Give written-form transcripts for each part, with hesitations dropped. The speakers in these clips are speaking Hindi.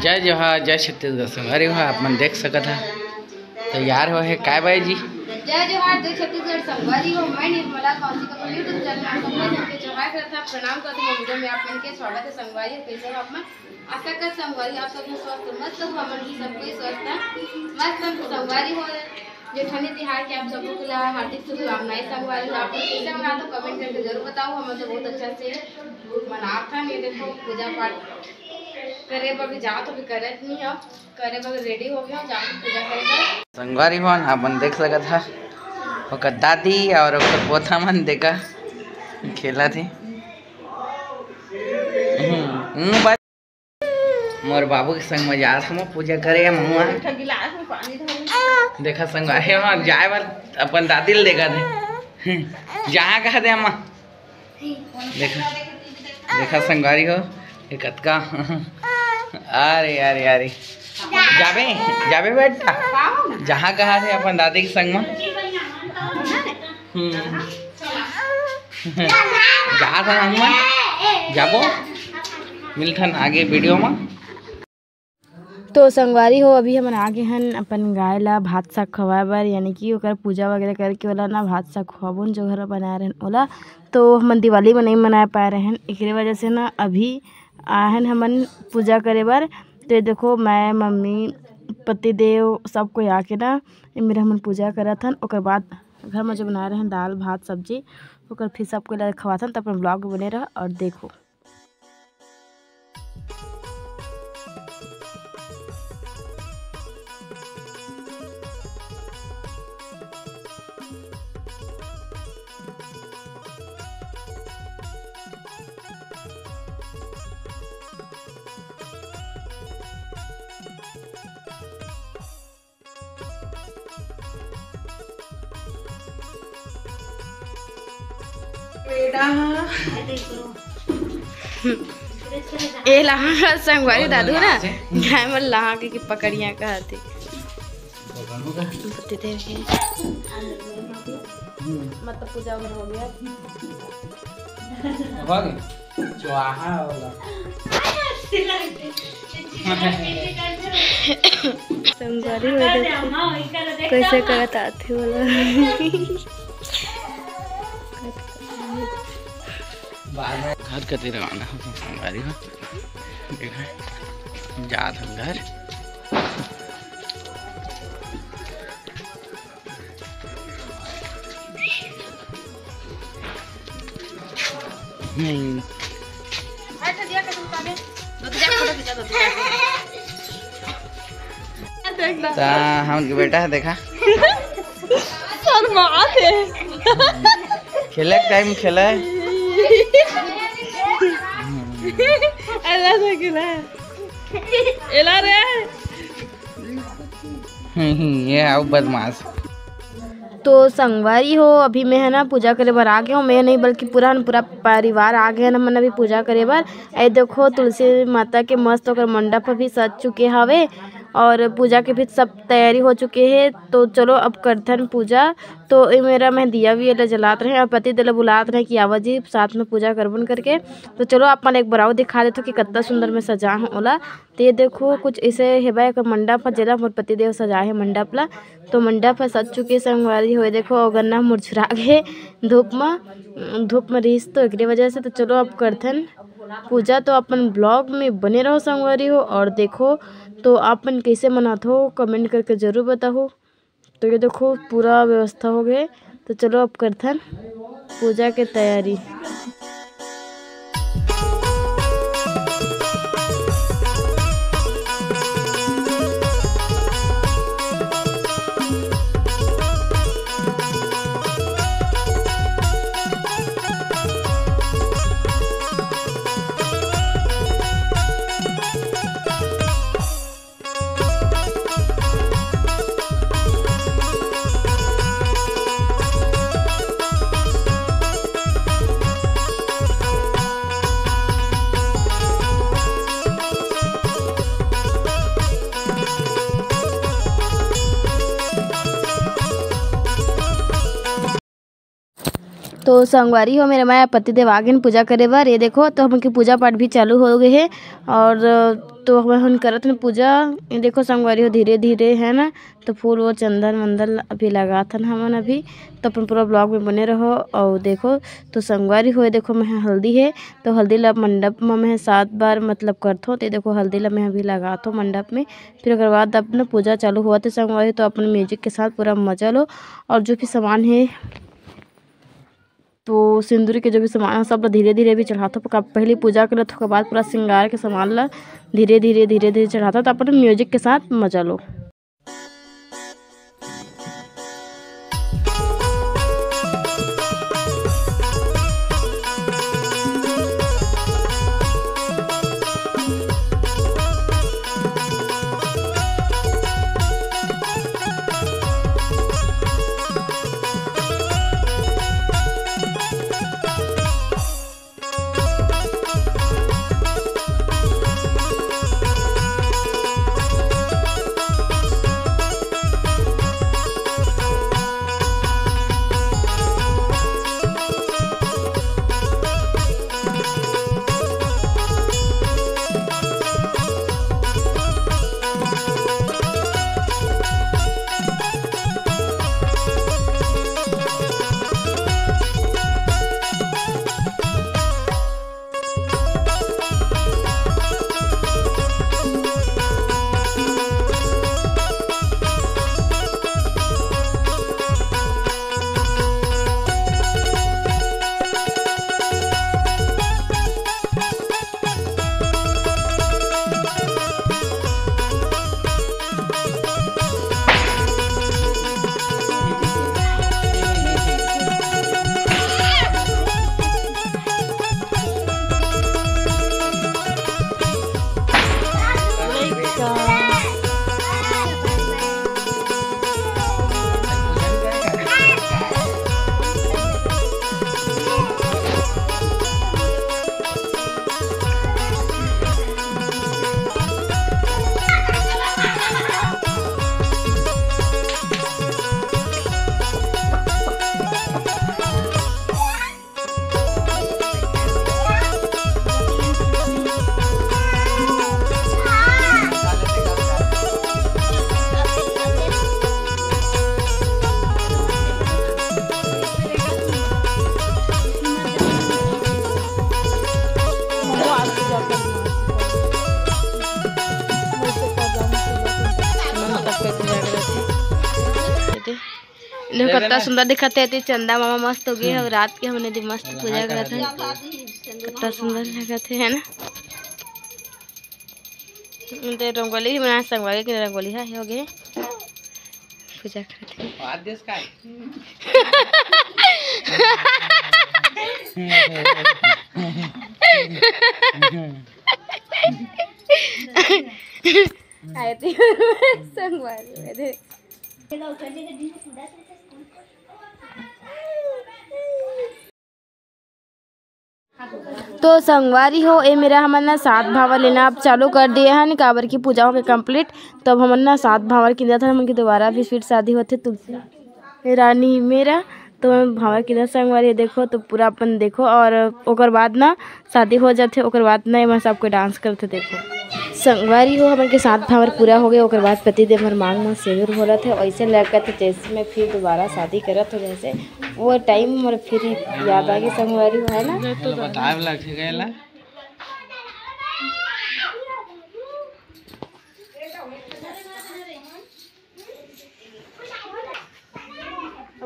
जय जोहार जय छत्तीसगढ़ संगवारी हो आप मन देख सकत है तैयार हो है काय बाई जी। जय जोहार जय छत्तीसगढ़ संगवारी हो। मैं निर्मला कौशिक अपने यूट्यूब चैनल में सबको सबके जोहार करता प्रणाम करती हूँ। वीडियो में आप मन के स्वागत है संगवारी हो। कैसे हो आप मन आशा कर संगवारी आप सब स्वस्थ मस्त हो मन की सब कोई स्वस्थ है मस्त संगवारी हो। जेठनी तिहार के आप सबको के लिए हार्दिक शुभकामनाएं संगवारी। आप लोग कैसे मना तो कमेंट करके जरूर बताओ। हम तो बहुत अच्छा से मनाते हैं। ये देखो पूजा पाठ करे पर जा तो भी करे नहीं हो करे पर रेडी हो गया जा पूजा करेगा संगवारी हो अपन देख सकत है ओकर दादी और ओकर पोता मन देखा खेला थी। मोर बाबू के संग में जात हम पूजा करे महुआ देखा संगवारी हो जाए बार अपन दादी ले देखा थे जहाँ कहा थे हम देखा देखा संगवारी हो कतका अरे अरे अरे जाबे जाबे बेटा जहाँ कहा थे अपन दादी के संग में जहाँ था हम जाबो मिलथन आगे वीडियो में। तो संगवारी हो अभी हम आगे हन अपन गाय ला भात साग खवाए बर यानी कि ओकर पूजा वगैरह करके ओला ना भात साग खवाबुन जो घर बनाए रहन ओला। तो हम दिवाली में नहीं मना पाए रहन एक वजह से ना अभी आहन हमन पूजा करे बर। तो देखो मैं मम्मी पति देव सब कोई आके ना मेरा हमन पूजा करत हन। ओकर बाद घर में जो बनाए रहन दाल भात सब्जी ओकर फिर सबको ला खवाथन। तब अपन ब्लॉग बने रह और देखो। ए लहा संगवारी दादू ना गाय में लहा के पकड़िया कहते मतलब पूजा वगैरह हो गया संगवारी कैसे करता थे बोला घर कति रवाना हो संगवारी हो देखा जात हम घर नहीं हम के बेटा है देखा खेले टाइम खेला है ये आओ बदमाश। तो संगवारी हो अभी मैं है ना पूजा करे बर आ गया हूँ। मैं नहीं बल्कि पूरा परिवार आ गया ना मन अभी पूजा करे बर। ए देखो तुलसी माता के मस्त होकर मंडप भी सज चुके हवे और पूजा के भी सब तैयारी हो चुके हैं। तो चलो अब करथन पूजा। तो मेरा मैं दिया भी जलात रहे और पति दिल बुलात रहे कि आवाज जी साथ में पूजा करबन करके। तो चलो अपन एक बार दिखा देते कि कितना सुंदर में सजा है ओला। तो ये देखो कुछ ऐसे हेबा एक मंडप है जेला मोर पति देव सजा है मंडप ला। तो मंडप है सज चुके संगवारी हुए देखो गन्ना मुरझुरा गए धूप में रिस तो एक वजह से। तो चलो अब करथन पूजा। तो अपन ब्लॉग में बने रहो संगवारी हो और देखो तो आपन कैसे मनाते हो कमेंट करके ज़रूर बताओ। तो ये देखो पूरा व्यवस्था हो गए। तो चलो अब करथन पूजा के तैयारी। तो संगवारी हो मेरे माया पतिदेव आगे पूजा करे बार। ये देखो तो हमन के पूजा पाठ भी चालू हो गए है और तो हम करत हैं पूजा। ये देखो संगवारी हो धीरे धीरे है ना, तो फूल वो चंदन वंदन अभी लगाथन हमन अभी। तो अपन पूरा ब्लॉग में बने रहो। और देखो तो संगवारी हो देखो मैं हल्दी है, तो हल्दी ला मंडप में मैं 7 बार मतलब करथो। तो देखो हल्दी ला मैं अभी लगाथो मंडप में। फिर अगर बाद अपना पूजा चालू हुआ तो संगवारी तो अपन म्यूजिक के साथ पूरा मजा लो। और जो भी सामान है तो सिंदूर के जो भी सामान है सब धीरे धीरे भी चढ़ाता। पहले पूजा कर तो बाद पूरा श्रृंगार के सामान ला धीरे धीरे चढ़ाता। तो अपन म्यूजिक के साथ मजा लो। देखो कितना सुंदर दिखते थे। चंदा मामा मस्त हो गए। और रात के हमने दी मस्त पूजा करा था, कितना सुंदर लगते है ना। रंगोली भी बना संगवारी की रंगोली है हो गए पूजा करते आए थे संगवारी। तो संगवारी हो ए मेरा हमन ना 7 भावर लेना अब चालू कर दिए हैं। काबर की पूजा हो गई कंप्लीट। तो अब हमन ना 7 भावर किया था। हमन की दोबारा भी फिर शादी होते तुलसी रानी मेरा। तो भावर किधर संगवारी देखो तो पूरा अपन देखो। और ओकर बाद ना शादी हो जाते। ओकर बाद ना मैं सबको डांस करते देखो। संगवारी हो हमन के 7 भावर पूरा हो गए। ओकर बाद पतिदेव हमार मांग में सिंदूर हो रहा थे। ऐसे लगा थे जैसे मैं फिर दोबारा शादी करत हो जैसे वो टाइम मोर फिर याद आ गई संगवारी है ना। तो बताए लग गएला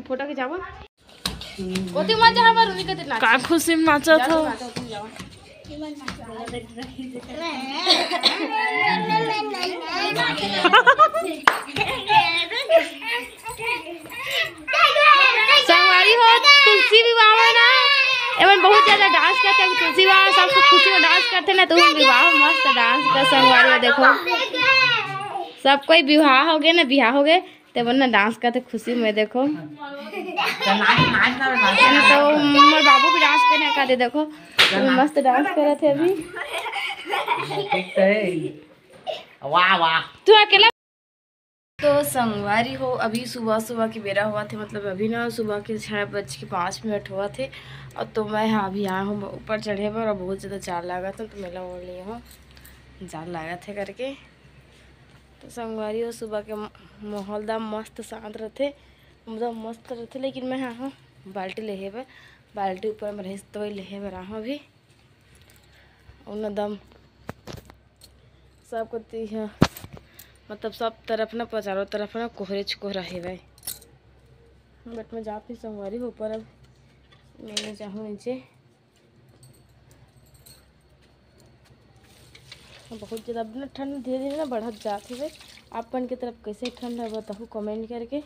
फोटो खिंचावा ओती मजा हमार उनी के नाच का खुशी में नाचत हो। संगवारी हो तुलसी विवाह में ना एमन बहुत ज्यादा डांस करते हैं। तुलसी विवाह सब खुशी में डांस करते ना। तो विवाह मस्त डांस कर संगवारी देखो सब कोई विवाह हो गए ना, बिहार हो गए तब ना डांस करते खुशी में देखो। तो मोर बाबू भी डांस करने का दे देखो मस्त डांस कर रहे थे अभी। वाह वाह तू अकेला तो संगवारी हो, अभी सुबह सुबह की बेरा हुआ थे, मतलब अभी ना सुबह के 6:05 हुआ थे। और तो मैं हाँ अभी आया हूँ ऊपर चढ़े पर, और बहुत ज़्यादा जाल लगा था तो मेला ओढ़ लिया हूँ, जाल लगा थे करके। तो संगवारी हो सुबह के माहौल दा मस्त शांत रहते, मतलब मस्त रहते। लेकिन मैं हाँ हूँ बाल्टी ले बर, बाल्टी ऊपर में रही तो वही ले बर आऊँ अभी। और दम सब करती है, मतलब सब तरफ ना चारों तरफ ना कोहरे कोहरा है भाई। बट मैं जाती संगवारी हो ऊपर, अब मैं चाहूँ नीचे। बहुत ज़्यादा अब ना ठंड धीरे धीरे ना बढ़त जाती है। आपन की तरफ कैसे ठंड है बताओ कमेंट करके।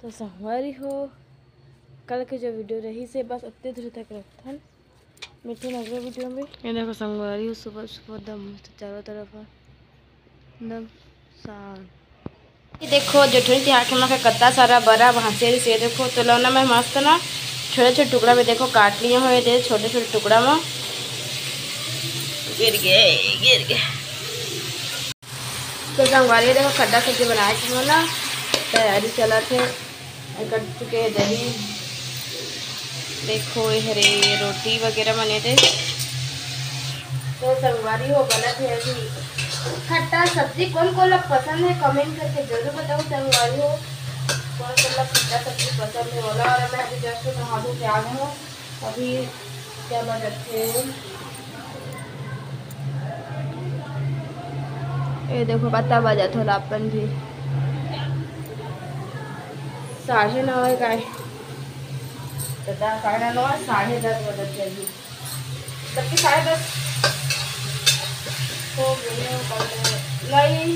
तो संगवारी हो कल के जो वीडियो रही से बस उतने दूर तक रखता है, मिलते हैं अगले वीडियो में। ये देखो संगवारी हो सुबह सुबह दम चारों तरफ एकदम शांत। ये देखो जेठोरी तिहार के माँ का कत्ता सारा बड़ा भांसे से देखो। तो लौना में मस्त ना छोटे छोटे टुकड़ा में देखो काट लिए हुए थे, छोटे छोटे टुकड़ा में गिर गए। तो संगवारी देखो खड्डा सब्जी बनाए थे ना, तैयारी चला थे, कट चुके हैं दही, देखो हरे रोटी वगैरह बने थे। तो संगवारी हो बना थे अभी खट्टा सब्जी। कौन कौन लोग पसंद है कमेंट करके जरूर बताओ। संगवारी हो कौन कौन लोग खट्टा सब्जी पसंद है बोला। और मैं अभी जस्ट नहा धो के आ गई हूँ, अभी क्या बनाते हैं। ये देखो पता बजा थोड़ा अपन भी 9:30 का है, 9:30 10:30 बजे अभी सबके 10:30 हो गए। नहीं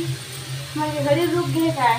मैं घड़ी रुक गए का है।